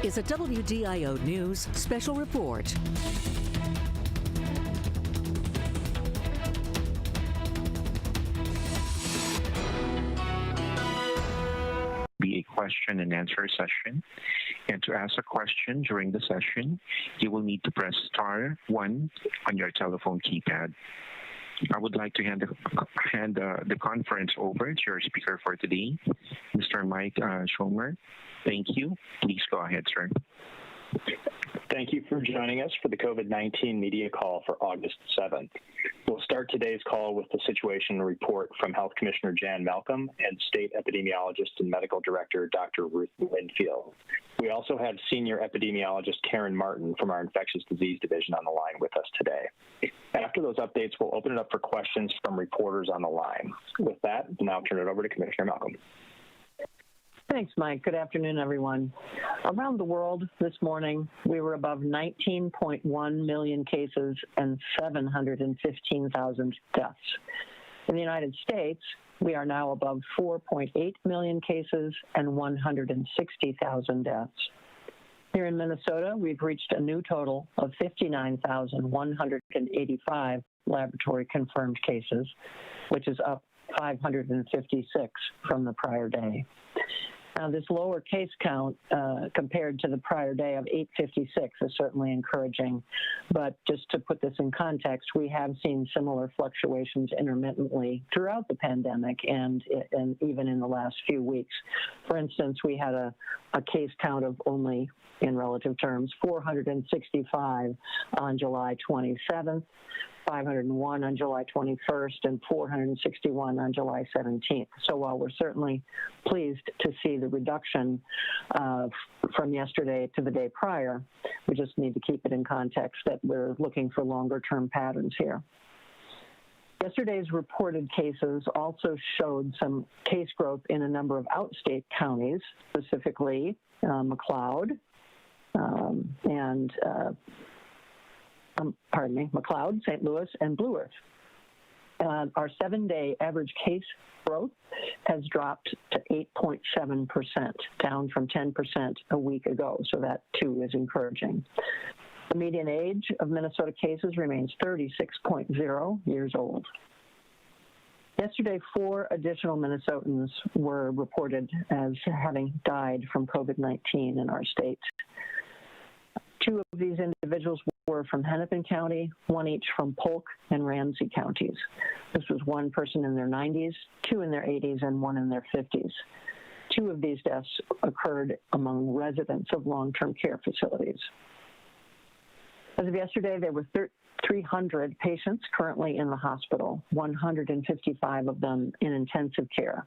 is a WDIO News special report. Be a question and answer session. And to ask a question during the session, you will need to press star 1 on your telephone keypad. I would like to hand the conference over to your speaker for today, Mr. Mike Schomer. Thank you. Please go ahead, sir. Thank you for joining us for the COVID-19 media call for August 7th. We'll start today's call with the situation report from Health Commissioner Jan Malcolm and State Epidemiologist and Medical Director Dr. Ruth Linfield. We also have Senior Epidemiologist Karen Martin from our Infectious Disease Division on the line with us today. After those updates, we'll open it up for questions from reporters on the line. With that, I'll now turn it over to Commissioner Malcolm. Thanks, Mike. Good afternoon, everyone. Around the world this morning, we were above 19.1 million cases and 715,000 deaths. In the United States, we are now above 4.8 million cases and 160,000 deaths. Here in Minnesota, we've reached a new total of 59,185 laboratory-confirmed cases, which is up 556 from the prior day. Now, this lower case count compared to the prior day of 856 is certainly encouraging, but just to put this in context, we have seen similar fluctuations intermittently throughout the pandemic and even in the last few weeks. For instance, we had a case count of only, in relative terms, 465 on July 27th, 501 on July 21st, and 461 on July 17th. So while we're certainly pleased to see the reduction from yesterday to the day prior, we just need to keep it in context that we're looking for longer-term patterns here. Yesterday's reported cases also showed some case growth in a number of outstate counties, specifically McLeod, McLeod, St. Louis, and Blue Earth. Our 7-day average case growth has dropped to 8.7%, down from 10% a week ago, so that too is encouraging. The median age of Minnesota cases remains 36.0 years old. Yesterday, 4 additional Minnesotans were reported as having died from COVID-19 in our state. 2 of these individuals were from Hennepin County, 1 each from Polk and Ramsey counties. This was 1 person in their 90s, 2 in their 80s, and 1 in their 50s. 2 of these deaths occurred among residents of long-term care facilities. As of yesterday, there were 300 patients currently in the hospital, 155 of them in intensive care.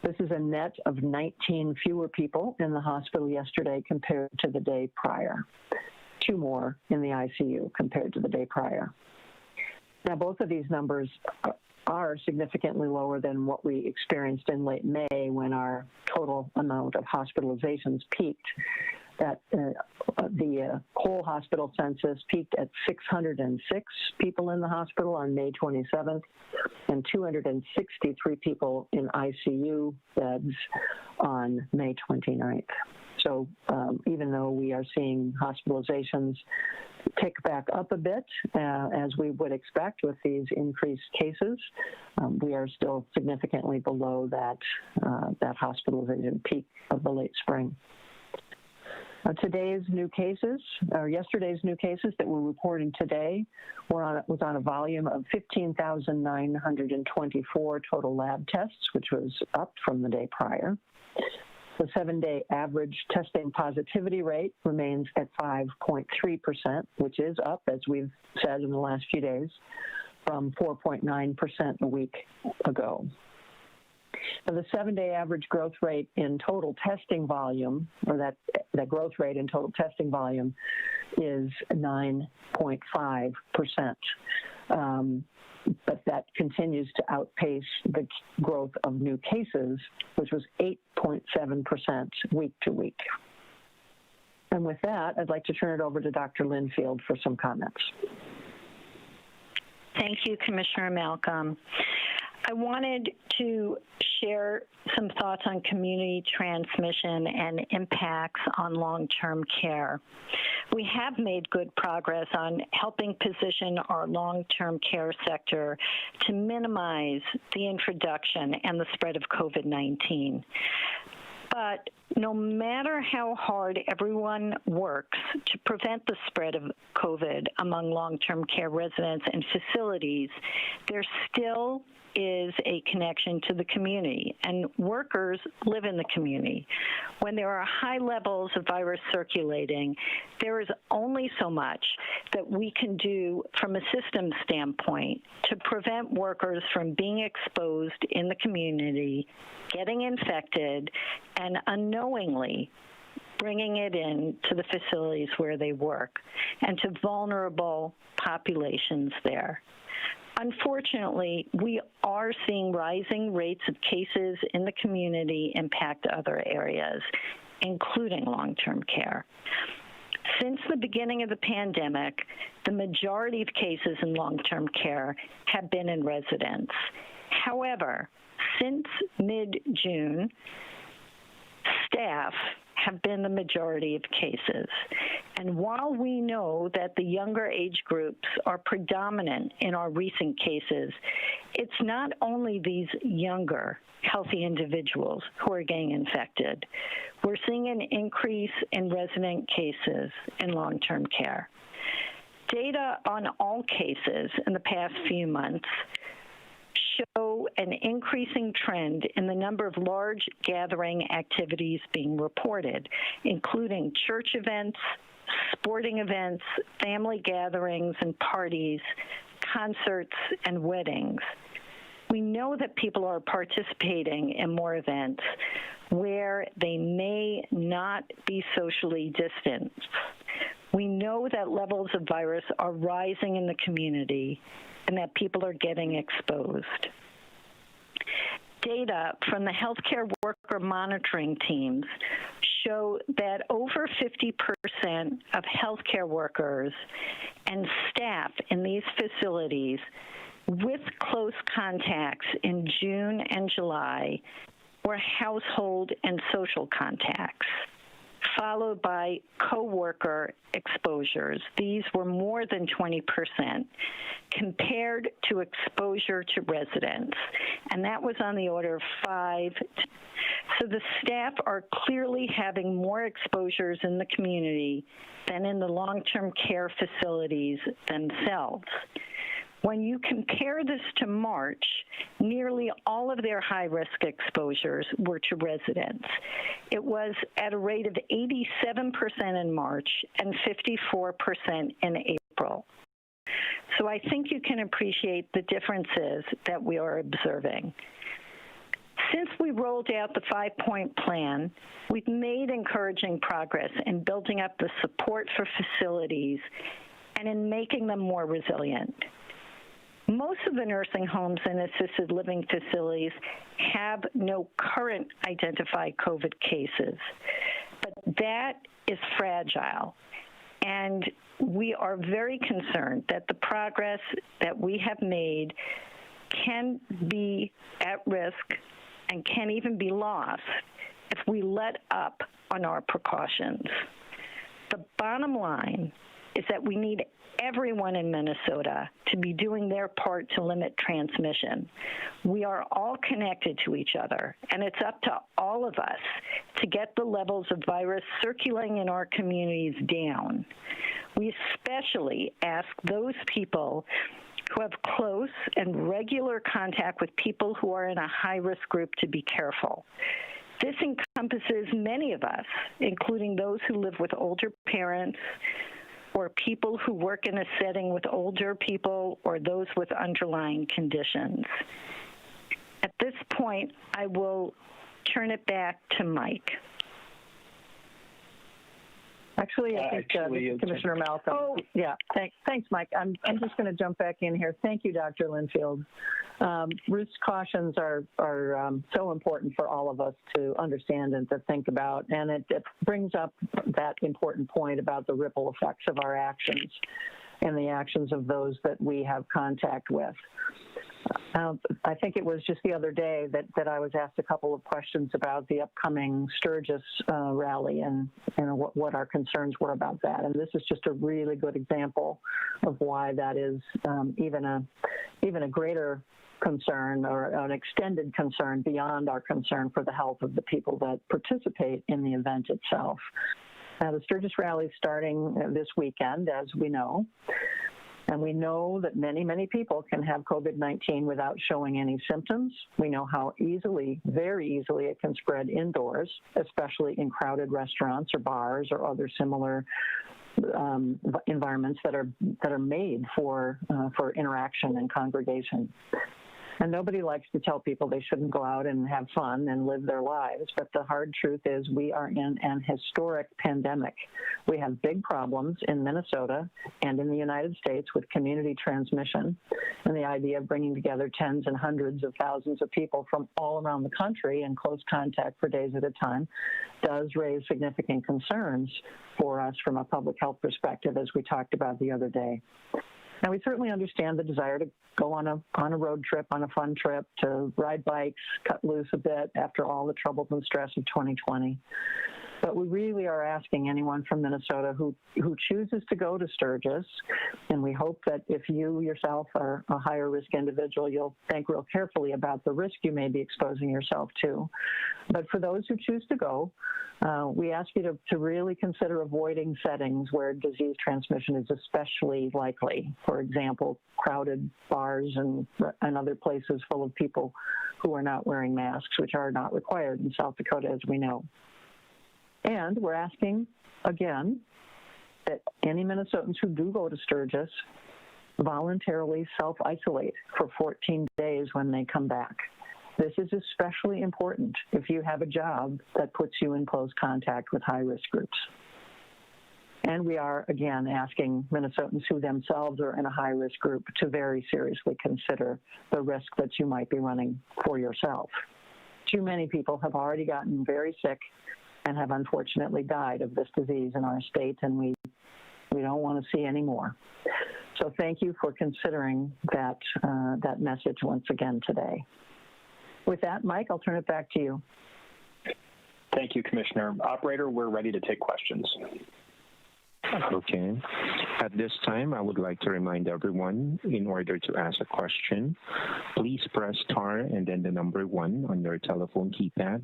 This is a net of 19 fewer people in the hospital yesterday compared to the day prior. 2 more in the ICU compared to the day prior. Now, both of these numbers are significantly lower than what we experienced in late May when our total amount of hospitalizations peaked. The whole hospital census peaked at 606 people in the hospital on May 27th and 263 people in ICU beds on May 29th. So even though we are seeing hospitalizations tick back up a bit, as we would expect with these increased cases, we are still significantly below that hospitalization peak of the late spring. Yesterday's new cases that we're reporting today was on a volume of 15,924 total lab tests, which was up from the day prior. The 7-day average testing positivity rate remains at 5.3%, which is up, as we've said in the last few days, from 4.9% a week ago. Now, the 7-day average growth rate in total testing volume, or that growth rate in total testing volume, is 9.5%. But that continues to outpace the growth of new cases, which was 8.7% week to week. And with that, I'd like to turn it over to Dr. Linfield for some comments. Thank you, Commissioner Malcolm. I I wanted to share some thoughts on community transmission and impacts on long-term care. We have made good progress on helping position our long-term care sector to minimize the introduction and the spread of COVID-19. But no matter how hard everyone works to prevent the spread of COVID among long-term care residents and facilities, there still is a connection to the community, and workers live in the community. When there are high levels of virus circulating, there is only so much that we can do from a system standpoint to prevent workers from being exposed in the community, getting infected, and unknowingly bringing it in to the facilities where they work and to vulnerable populations there. Unfortunately, we are seeing rising rates of cases in the community impact other areas, including long-term care. Since the beginning of the pandemic, the majority of cases in long-term care have been in residents. However, since mid-June, staff have been the majority of cases. And while we know that the younger age groups are predominant in our recent cases, it's not only these younger, healthy individuals who are getting infected. We're seeing an increase in resident cases in long-term care. Data on all cases in the past few months show an increasing trend in the number of large gathering activities being reported, including church events, sporting events, family gatherings and parties, concerts, and weddings. We know that people are participating in more events where they may not be socially distanced. We know that levels of virus are rising in the community and that people are getting exposed. Data from the healthcare worker monitoring teams show that over 50% of healthcare workers and staff in these facilities with close contacts in June and July were household and social contacts, followed by coworker exposures. These were more than 20% compared to exposure to residents, and that was on the order of 5. So the staff are clearly having more exposures in the community than in the long-term care facilities themselves. When you compare this to March, nearly all of their high-risk exposures were to residents. It was at a rate of 87% in March and 54% in April. So I think you can appreciate the differences that we are observing. Since we rolled out the 5-point plan, we've made encouraging progress in building up the support for facilities and in making them more resilient. Most of the nursing homes and assisted living facilities have no current identified COVID cases, but that is fragile. And we are very concerned that the progress that we have made can be at risk and can even be lost if we let up on our precautions. The bottom line is that we need everyone in Minnesota to be doing their part to limit transmission. We are all connected to each other, and it's up to all of us to get the levels of virus circulating in our communities down. We especially ask those people who have close and regular contact with people who are in a high-risk group to be careful. This encompasses many of us, including those who live with older parents, or people who work in a setting with older people or those with underlying conditions. At this point, I will turn it back to Mike. Actually, I think Commissioner Malcolm. Oh, yeah. Thanks, Mike. I'm just going to jump back in here. Thank you, Dr. Linfield. Ruth's cautions are so important for all of us to understand and to think about, and it brings up that important point about the ripple effects of our actions and the actions of those that we have contact with. I think it was just the other day that I was asked a couple of questions about the upcoming Sturgis rally and what our concerns were about that. And this is just a really good example of why that is even a greater concern or an extended concern beyond our concern for the health of the people that participate in the event itself. The Sturgis rally is starting this weekend, as we know. And we know that many, many people can have COVID-19 without showing any symptoms. We know how easily, very easily, it can spread indoors, especially in crowded restaurants or bars or other similar environments that are made for interaction and congregation. And nobody likes to tell people they shouldn't go out and have fun and live their lives. But the hard truth is we are in an historic pandemic. We have big problems in Minnesota and in the United States with community transmission. And the idea of bringing together tens and hundreds of thousands of people from all around the country in close contact for days at a time does raise significant concerns for us from a public health perspective, as we talked about the other day. Now, we certainly understand the desire to go on a road trip, on a fun trip, to ride bikes, cut loose a bit after all the troubles and stress of 2020. But we really are asking anyone from Minnesota who chooses to go to Sturgis, and we hope that if you yourself are a higher risk individual, you'll think real carefully about the risk you may be exposing yourself to. But for those who choose to go, we ask you to really consider avoiding settings where disease transmission is especially likely. For example, crowded bars and other places full of people who are not wearing masks, which are not required in South Dakota, as we know. And we're asking, again, that any Minnesotans who do go to Sturgis voluntarily self-isolate for 14 days when they come back. This is especially important if you have a job that puts you in close contact with high-risk groups. And we are, again, asking Minnesotans who themselves are in a high-risk group to very seriously consider the risk that you might be running for yourself. Too many people have already gotten very sick and have unfortunately died of this disease in our state, and we don't want to see any more. So thank you for considering that message once again today. With that, Mike, I'll turn it back to you. Thank you, Commissioner. Operator, we're ready to take questions. Okay. At this time, I would like to remind everyone, in order to ask a question, please press star and then the number 1 on your telephone keypad.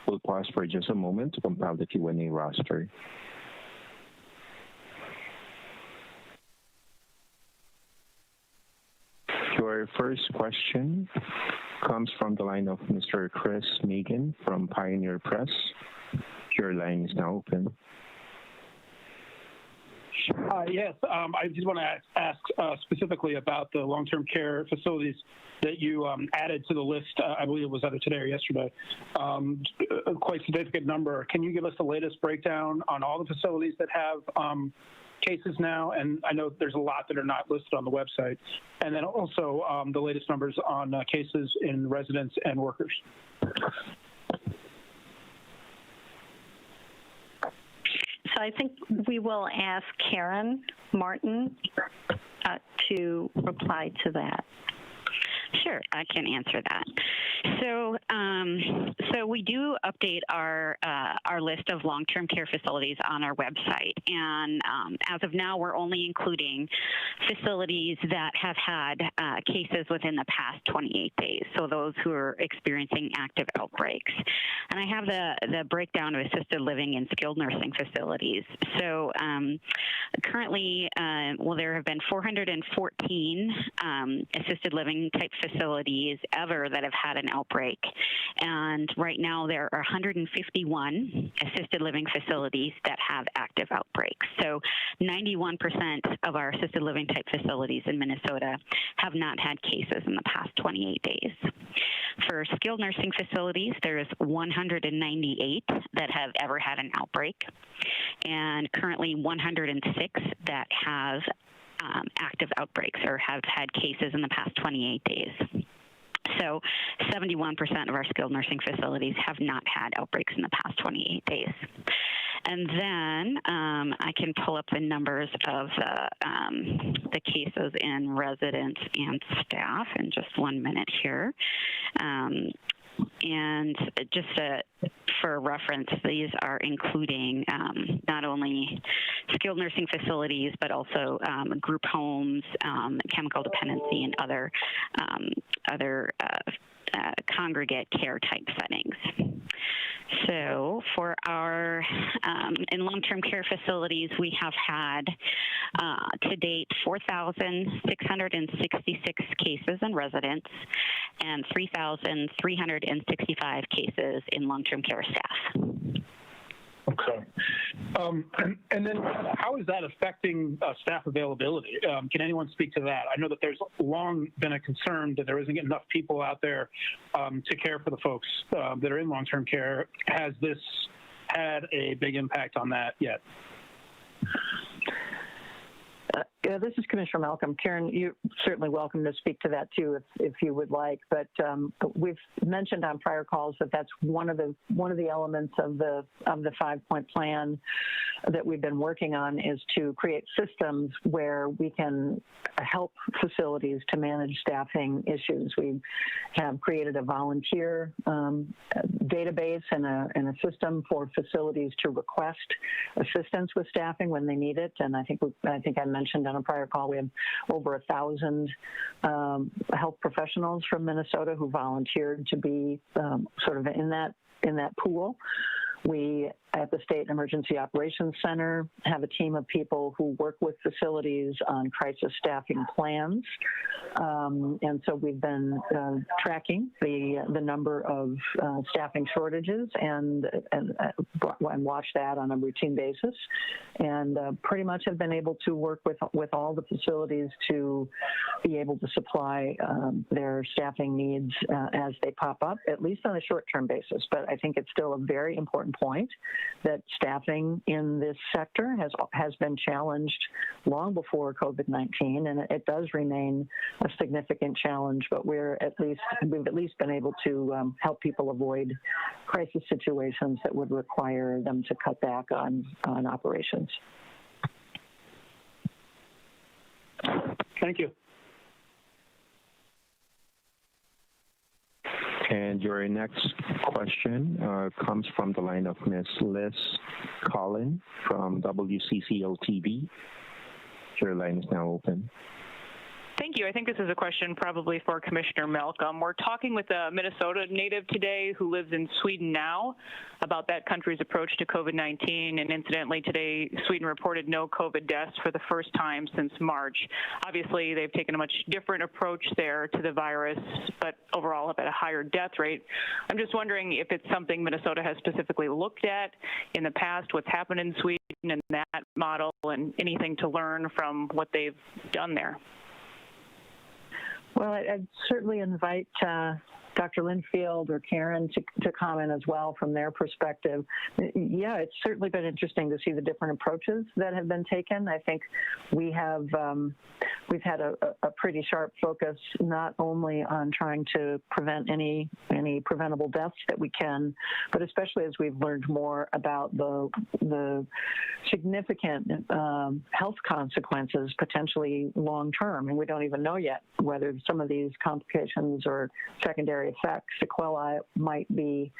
We'll pause for just a moment to compile the Q&A roster. Your first question comes from the line of Mr. Chris Megan from Pioneer Press. Your line is now open. Yes, I just want to ask specifically about the long-term care facilities that you added to the list. I believe it was either today or yesterday. A quite significant number. Can you give us the latest breakdown on all the facilities that have cases now? And I know there's a lot that are not listed on the website. And then also the latest numbers on cases in residents and workers. So I think we will ask Karen Martin to reply to that. Sure, I can answer that. So we do update our list of long-term care facilities on our website, and as of now, we're only including facilities that have had cases within the past 28 days. So those who are experiencing active outbreaks, and I have the breakdown of assisted living and skilled nursing facilities. So currently, there have been 414 assisted living type facilities ever that have had an outbreak. And right now there are 151 assisted living facilities that have active outbreaks. So 91% of our assisted living type facilities in Minnesota have not had cases in the past 28 days. For skilled nursing facilities, there's 198 that have ever had an outbreak, and currently 106 that have active outbreaks or have had cases in the past 28 days. So 71% of our skilled nursing facilities have not had outbreaks in the past 28 days. And then I can pull up the numbers of the cases in residents and staff in just 1 minute here. And just for reference, these are including not only skilled nursing facilities, but also group homes, chemical dependency, and other congregate care type settings. So for our, in long-term care facilities, we have had to date 4,666 cases in residents and 3,365 cases in long-term care staff. Okay. And then how is that affecting staff availability? Can anyone speak to that? I know that there's long been a concern that there isn't enough people out there to care for the folks that are in long-term care. Has this had a big impact on that yet? This is Commissioner Malcolm. Karen, you're certainly welcome to speak to that too, if you would like. But we've mentioned on prior calls that that's one of the elements of the 5-point plan that we've been working on, is to create systems where we can help facilities to manage staffing issues. We have created a volunteer database and a system for facilities to request assistance with staffing when they need it. And I think I mentioned on a prior call, we have over 1,000 health professionals from Minnesota who volunteered to be sort of in that pool. We, at the State Emergency Operations Center, have a team of people who work with facilities on crisis staffing plans. And so we've been tracking the number of staffing shortages and watch that on a routine basis, and pretty much have been able to work with all the facilities to be able to supply their staffing needs as they pop up, at least on a short-term basis. But I think it's still a very important point that staffing in this sector has been challenged long before COVID-19, and it does remain a significant challenge. But we've at least been able to help people avoid crisis situations that would require them to cut back on operations. Thank you. And your next question comes from the line of Ms. Liz Collin from WCCO-TV. Your line is now open. Thank you. I think this is a question probably for Commissioner Malcolm. We're talking with a Minnesota native today who lives in Sweden now about that country's approach to COVID-19. And incidentally, today, Sweden reported no COVID deaths for the first time since March. Obviously, they've taken a much different approach there to the virus, but overall have at a higher death rate. I'm just wondering if it's something Minnesota has specifically looked at in the past, what's happened in Sweden and that model, and anything to learn from what they've done there. Well, I'd certainly invite Dr. Linfield or Karen to comment as well from their perspective. Yeah, it's certainly been interesting to see the different approaches that have been taken. I think we've had a pretty sharp focus not only on trying to prevent any preventable deaths that we can, but especially as we've learned more about the significant health consequences potentially long term, and we don't even know yet whether some of these complications or secondary effects, sequelae, might be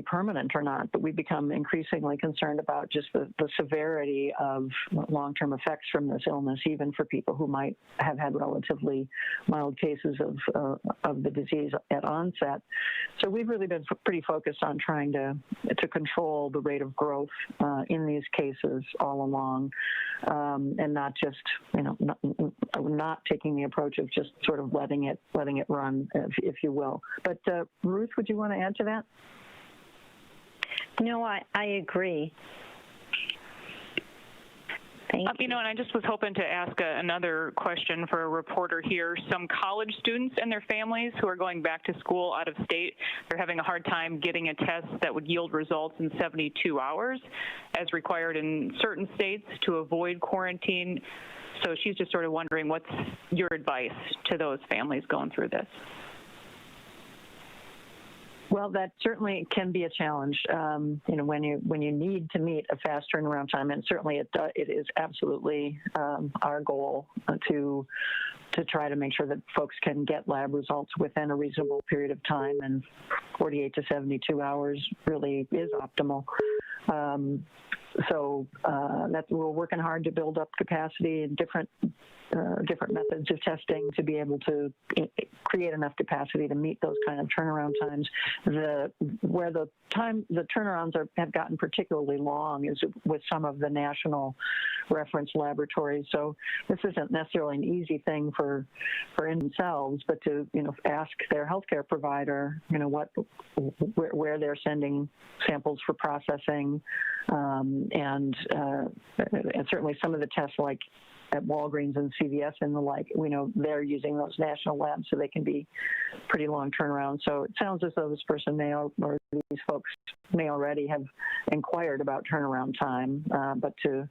permanent or not. But we've become increasingly concerned about just the severity of long-term effects from this illness, even for people who might have had relatively mild cases of the disease at onset. So we've really been pretty focused on trying to control the rate of growth in these cases all along, and not just not taking the approach of just sort of letting it run, if you will. But Ruth, would you want to add to that? No, I agree. Thank you. And I just was hoping to ask another question for a reporter here. Some college students and their families who are going back to school out of state, they're having a hard time getting a test that would yield results in 72 hours, as required in certain states to avoid quarantine. So she's just sort of wondering, what's your advice to those families going through this? Well, that certainly can be a challenge. When you need to meet a fast turnaround time, and certainly it is absolutely our goal to try to make sure that folks can get lab results within a reasonable period of time, and 48 to 72 hours really is optimal. So we're working hard to build up capacity in different methods of testing to be able to create enough capacity to meet those kind of turnaround times. Where the turnarounds have gotten particularly long is with some of the national reference laboratories. So this isn't necessarily an easy thing for themselves, but to ask their healthcare provider where they're sending samples for processing, and certainly some of the tests like at Walgreens and CVS and the like, we know they're using those national labs, so they can be pretty long turnaround. So it sounds as though this person or these folks may already have inquired about turnaround time, but to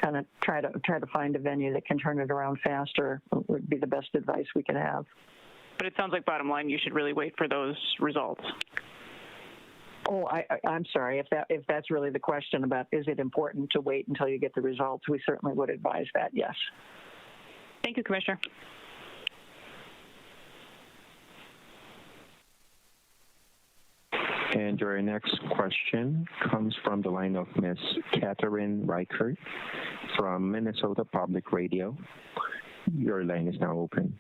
kind of try to find a venue that can turn it around faster would be the best advice we could have. But it sounds like bottom line, you should really wait for those results. Oh, I'm sorry. If that's really the question about is it important to wait until you get the results, we certainly would advise that, yes. Thank you, Commissioner. And your next question comes from the line of Ms. Catherine Reichert from Minnesota Public Radio. Your line is now open.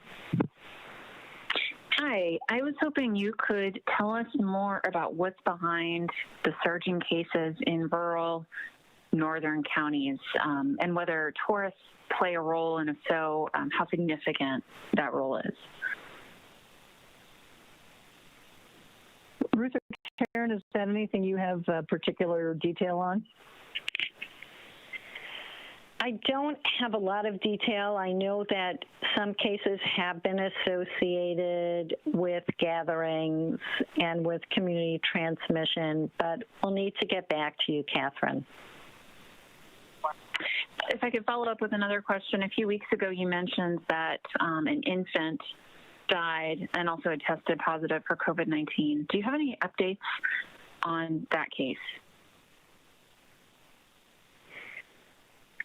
Hi, I was hoping you could tell us more about what's behind the surging cases in rural northern counties, and whether tourists play a role, and if so, how significant that role is. Ruth or Karen, is that anything you have particular detail on? I don't have a lot of detail. I know that some cases have been associated with gatherings and with community transmission, but we'll need to get back to you, Catherine. If I could follow up with another question. A few weeks ago, you mentioned that an infant died and also had tested positive for COVID-19. Do you have any updates on that case?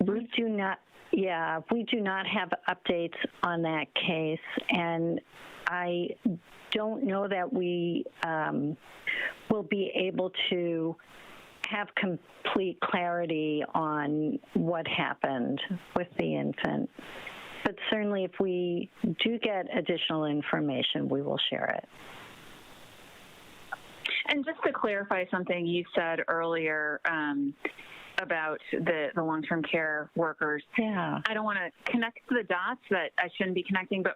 We do not have updates on that case, and I don't know that we will be able to have complete clarity on what happened with the infant. But certainly if we do get additional information, we will share it. And just to clarify something you said earlier, about the long-term care workers. Yeah. I don't want to connect the dots that I shouldn't be connecting, but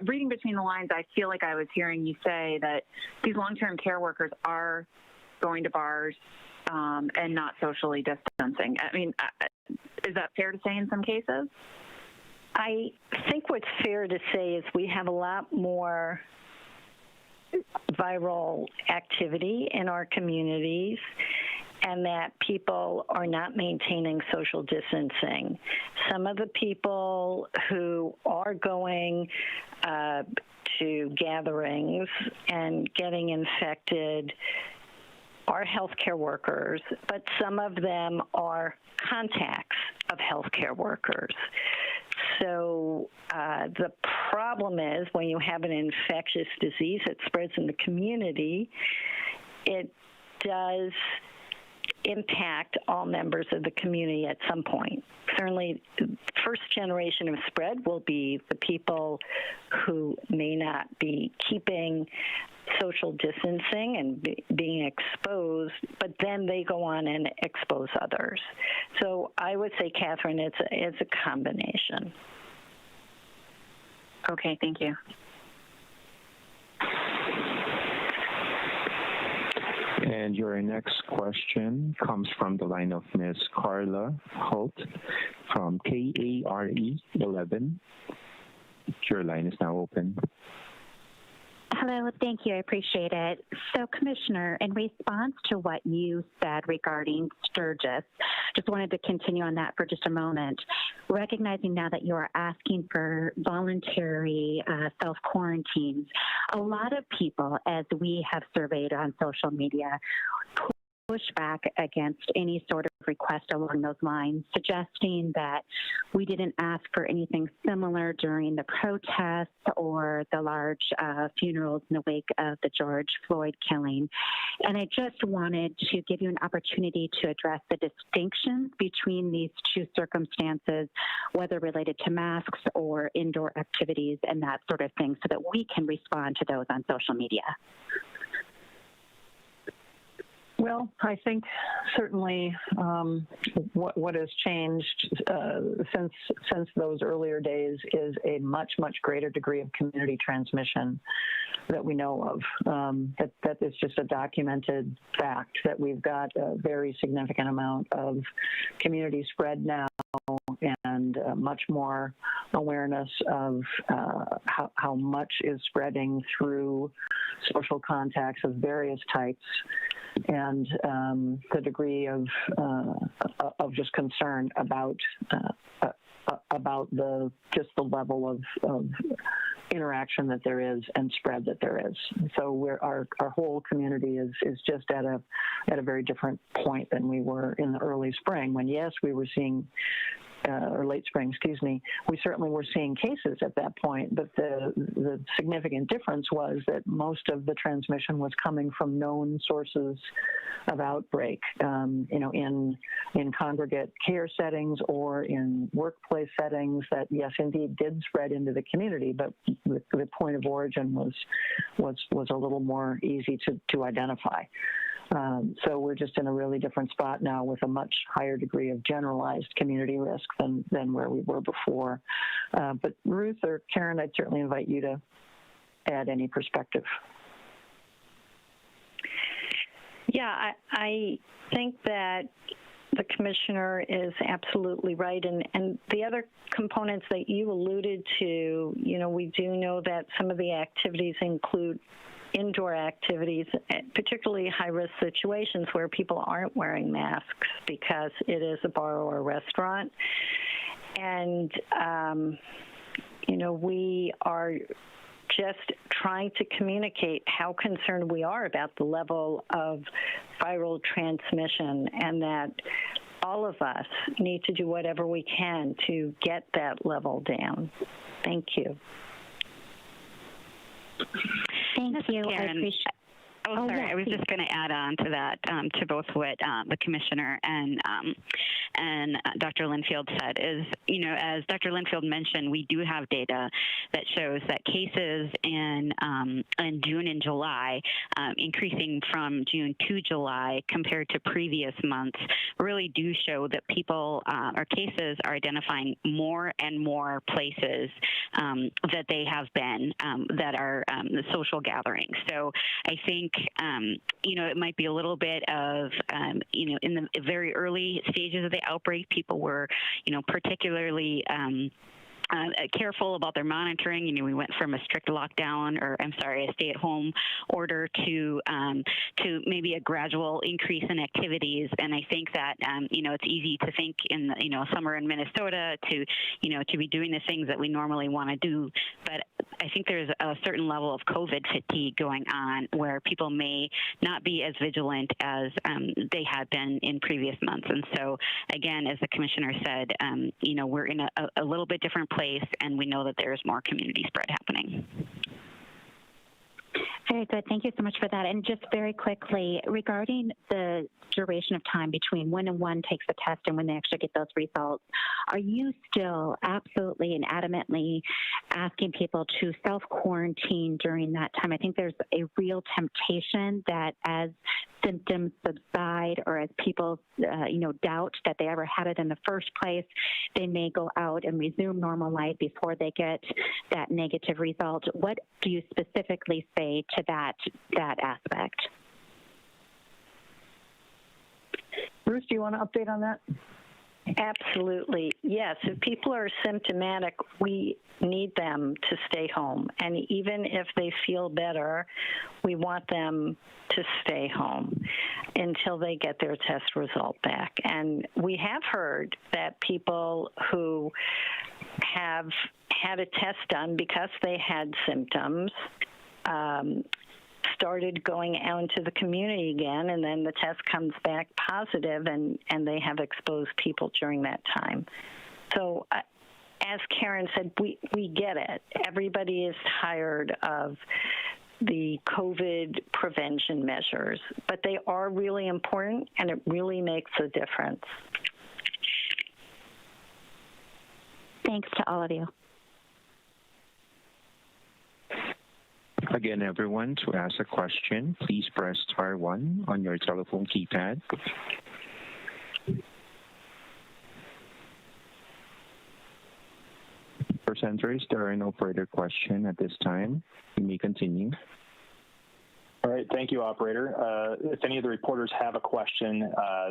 reading between the lines, I feel like I was hearing you say that these long-term care workers are going to bars and not socially distancing. I mean, is that fair to say in some cases? I think what's fair to say is we have a lot more viral activity in our communities, and that people are not maintaining social distancing. Some of the people who are going to gatherings and getting infected are healthcare workers, but some of them are contacts of healthcare workers. So the problem is when you have an infectious disease that spreads in the community, it does impact all members of the community at some point. Certainly, first generation of spread will be the people who may not be keeping social distancing and being exposed, but then they go on and expose others. So I would say, Catherine, it's a combination. Okay, thank you. And your next question comes from the line of Ms. Carla Holt from KARE 11. Your line is now open. Hello, thank you. I appreciate it. So, Commissioner, in response to what you said regarding Sturgis, just wanted to continue on that for just a moment. Recognizing now that you are asking for voluntary self-quarantines, a lot of people, as we have surveyed on social media, push back against any sort of request along those lines, suggesting that we didn't ask for anything similar during the protests or the large funerals in the wake of the George Floyd killing. And I just wanted to give you an opportunity to address the distinctions between these two circumstances, whether related to masks or indoor activities and that sort of thing, so that we can respond to those on social media. Well, I think certainly what has changed since those earlier days is a much greater degree of community transmission that we know of. That is just a documented fact that we've got a very significant amount of community spread now, and much more awareness of how much is spreading through social contacts of various types, and the degree of just concern about just the level of interaction that there is and spread that there is. So our whole community is just at a very different point than we were in the early spring, when yes, we were seeing or late spring, excuse me, we certainly were seeing cases at that point, but the significant difference was that most of the transmission was coming from known sources of outbreak, in congregate care settings or in workplace settings that, yes, indeed did spread into the community, but the point of origin was a little more easy to identify. So we're just in a really different spot now with a much higher degree of generalized community risk than where we were before. But Ruth or Karen, I'd certainly invite you to add any perspective. Yeah, I think that the commissioner is absolutely right. And the other components that you alluded to, we do know that some of the activities include indoor activities, particularly high-risk situations where people aren't wearing masks because it is a bar or a restaurant. And, we are just trying to communicate how concerned we are about the level of viral transmission, and that all of us need to do whatever we can to get that level down. Thank you. Thank you. Karen. I appreciate. Oh, sorry. Yeah, I was please. just going to add on to that, to both what the commissioner and Dr. Linfield said is, as Dr. Linfield mentioned, we do have data that shows that cases in June and July, increasing from June to July compared to previous months, really do show that people or cases are identifying more and more places that they have been that are the social gatherings. So I think, it might be a little bit of, in the very early stages of the outbreak, people were, particularly careful about their monitoring. We went from a strict lockdown, a stay-at-home order to maybe a gradual increase in activities. And I think that it's easy to think in the summer in Minnesota to be doing the things that we normally want to do. But I think there's a certain level of COVID fatigue going on where people may not be as vigilant as they had been in previous months. And so, again, as the commissioner said, we're in a little bit different place, and we know that there's more community spread happening. Very good. Thank you so much for that. And just very quickly, regarding the duration of time between when one takes the test and when they actually get those results, are you still absolutely and adamantly asking people to self-quarantine during that time? I think there's a real temptation that as symptoms subside or as people, doubt that they ever had it in the first place, they may go out and resume normal life before they get that negative result. What do you specifically say to that aspect? Bruce, do you want to update on that? Absolutely. Yes. If people are symptomatic, we need them to stay home. And even if they feel better, we want them to stay home until they get their test result back. And we have heard that people who have had a test done because they had symptoms started going out into the community again, and then the test comes back positive, and they have exposed people during that time. So as Karen said, we get it. Everybody is tired of the COVID prevention measures, but they are really important, and it really makes a difference. Thanks to all of you. Again, everyone, to ask a question, please press star 1 on your telephone keypad. Presenters, there are no further questions at this time. You may continue. All right, thank you, operator. If any of the reporters have a question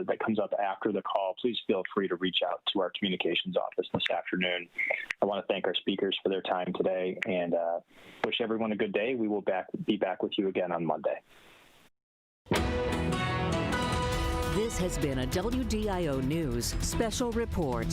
that comes up after the call, please feel free to reach out to our communications office this afternoon. I want to thank our speakers for their time today and wish everyone a good day. We will be back with you again on Monday. This has been a WDIO News Special Report.